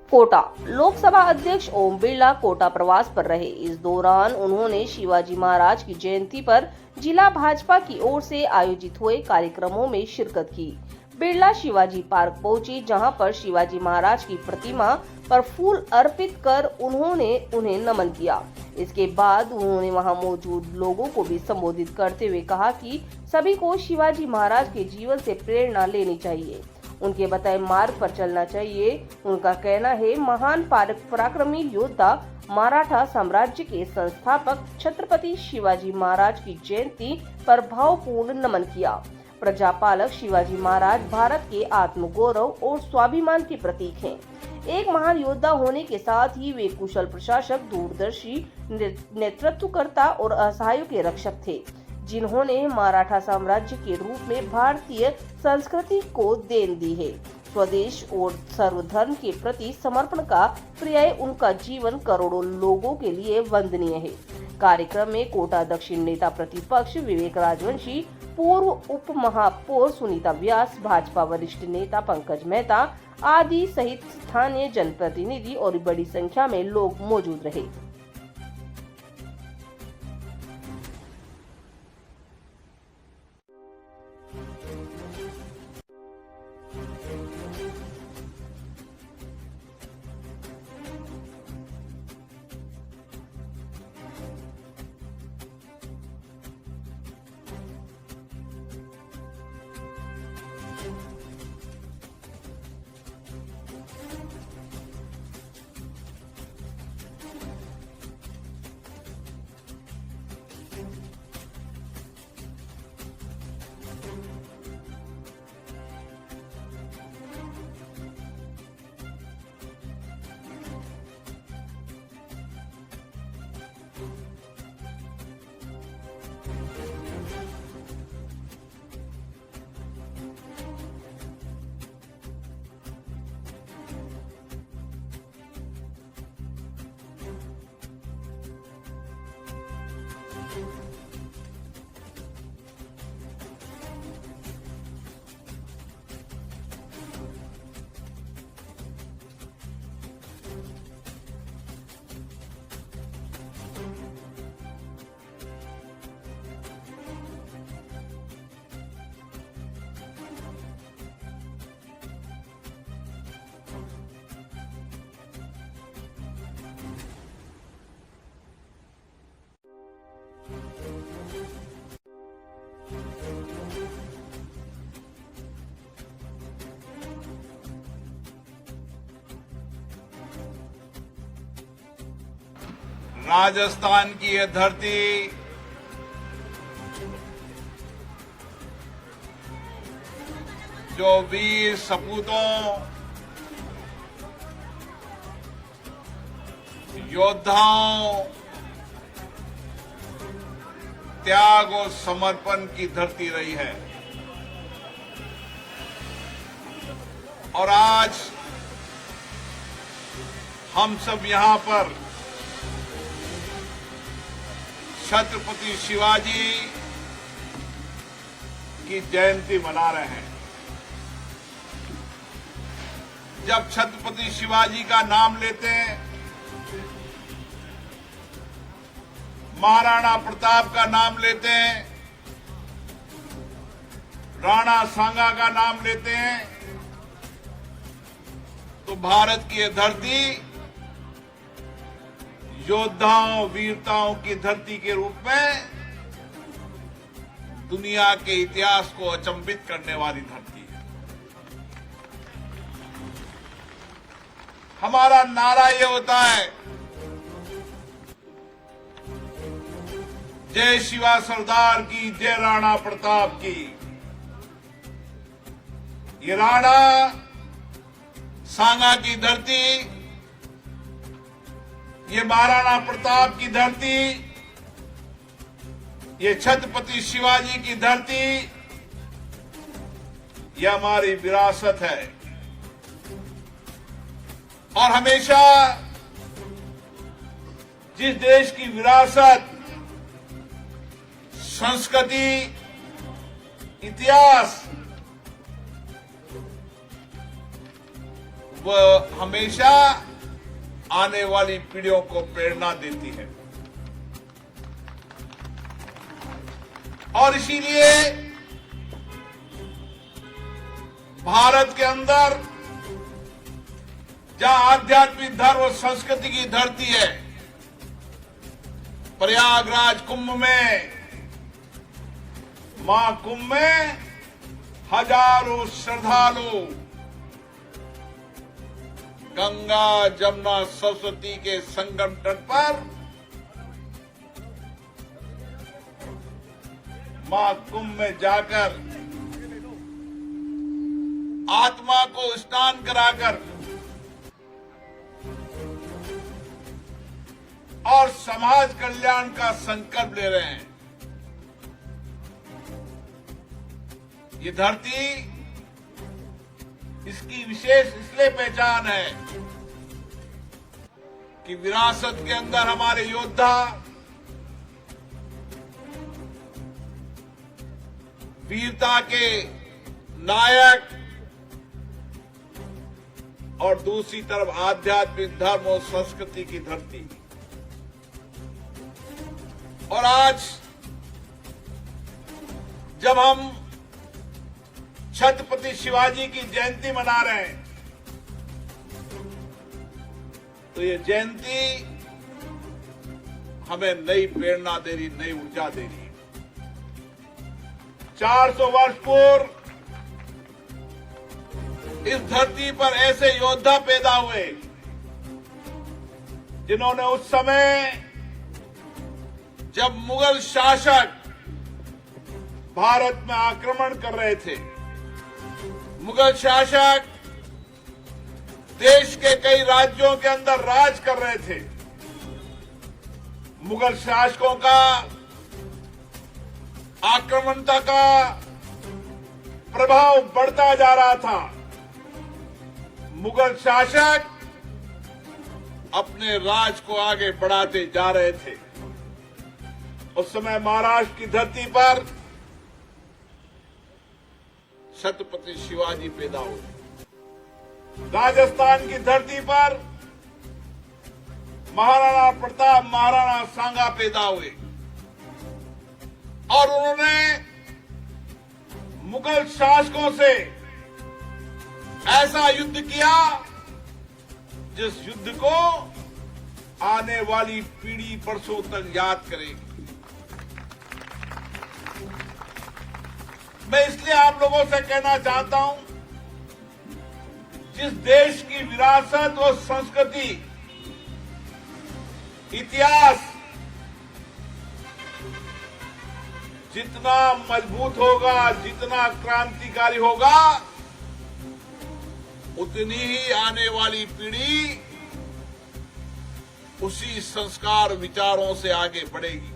कोटा लोकसभा अध्यक्ष ओम बिरला कोटा प्रवास पर रहे। इस दौरान उन्होंने शिवाजी महाराज की जयंती पर जिला भाजपा की ओर से आयोजित हुए कार्यक्रमों में शिरकत की। बिरला शिवाजी पार्क पहुंचे, जहां पर शिवाजी महाराज की प्रतिमा पर फूल अर्पित कर उन्होंने उन्हें नमन किया। इसके बाद उन्होंने वहां मौजूद लोगों को भी संबोधित करते हुए कहा कि सभी को शिवाजी महाराज के जीवन से प्रेरणा लेनी चाहिए, उनके बताए मार्ग पर चलना चाहिए। उनका कहना है, महान पराक्रमी योद्धा मराठा साम्राज्य के संस्थापक छत्रपति शिवाजी महाराज की जयंती पर भावपूर्ण नमन किया। प्रजापालक शिवाजी महाराज भारत के आत्मगौरव और स्वाभिमान के प्रतीक हैं। एक महान योद्धा होने के साथ ही वे कुशल प्रशासक, दूरदर्शी नेतृत्वकर्ता और असहायों के रक्षक थे, जिन्होंने मराठा साम्राज्य के रूप में भारतीय संस्कृति को देन दी है। स्वदेश और सर्वधर्म के प्रति समर्पण का पर्याय उनका जीवन करोड़ों लोगों के लिए वंदनीय है। कार्यक्रम में कोटा दक्षिण नेता प्रतिपक्ष विवेक राजवंशी, पूर्व उप महापौर सुनीता व्यास, भाजपा वरिष्ठ नेता पंकज मेहता आदि सहित स्थानीय जनप्रतिनिधि और बड़ी संख्या में लोग मौजूद रहे। राजस्थान की यह धरती जो वीर सपूतों, योद्धाओं, त्याग और समर्पण की धरती रही है। और आज हम सब यहां पर छत्रपति शिवाजी की जयंती मना रहे हैं। जब छत्रपति शिवाजी का नाम लेते हैं, महाराणा प्रताप का नाम लेते हैं, राणा सांगा का नाम लेते हैं, तो भारत की यह धरती योद्धाओं, वीरताओं की धरती के रूप में दुनिया के इतिहास को अचंभित करने वाली धरती है। हमारा नारा ये होता है, जय शिवा सरदार की, जय राणा प्रताप की। ये राणा सांगा की धरती, ये महाराणा प्रताप की धरती, ये छत्रपति शिवाजी की धरती, ये हमारी विरासत है। और हमेशा जिस देश की विरासत, संस्कृति, इतिहास वह हमेशा आने वाली पीढ़ियों को प्रेरणा देती है। और इसीलिए भारत के अंदर जहां आध्यात्मिक धर्म और संस्कृति की धरती है, प्रयागराज कुंभ में, महाकुंभ में हजारों श्रद्धालु गंगा जमुना सरस्वती के संगम तट पर महाकुंभ में जाकर आत्मा को स्नान कराकर और समाज कल्याण का संकल्प ले रहे हैं। ये धरती, इसकी विशेष इसलिए पहचान है कि विरासत के अंदर हमारे योद्धा वीरता के नायक और दूसरी तरफ आध्यात्मिक धर्म और संस्कृति की धरती। और आज जब हम छत्रपति शिवाजी की जयंती मना रहे हैं, तो ये जयंती हमें नई प्रेरणा दे रही, नई ऊर्जा दे रही है। 400 वर्ष पूर्व इस धरती पर ऐसे योद्धा पैदा हुए जिन्होंने उस समय जब मुगल शासक भारत में आक्रमण कर रहे थे, मुगल शासक देश के कई राज्यों के अंदर राज कर रहे थे, मुगल शासकों का आक्रमणता का प्रभाव बढ़ता जा रहा था। मुगल शासक अपने राज को आगे बढ़ाते जा रहे थे। उस समय महाराष्ट्र की धरती पर छत्रपति शिवाजी पैदा हुए, राजस्थान की धरती पर महाराणा प्रताप, महाराणा सांगा पैदा हुए और उन्होंने मुगल शासकों से ऐसा युद्ध किया जिस युद्ध को आने वाली पीढ़ी बरसों तक याद करेगी। मैं इसलिए आप लोगों से कहना चाहता हूं, जिस देश की विरासत और संस्कृति, इतिहास जितना मजबूत होगा, जितना क्रांतिकारी होगा, उतनी ही आने वाली पीढ़ी उसी संस्कार विचारों से आगे बढ़ेगी।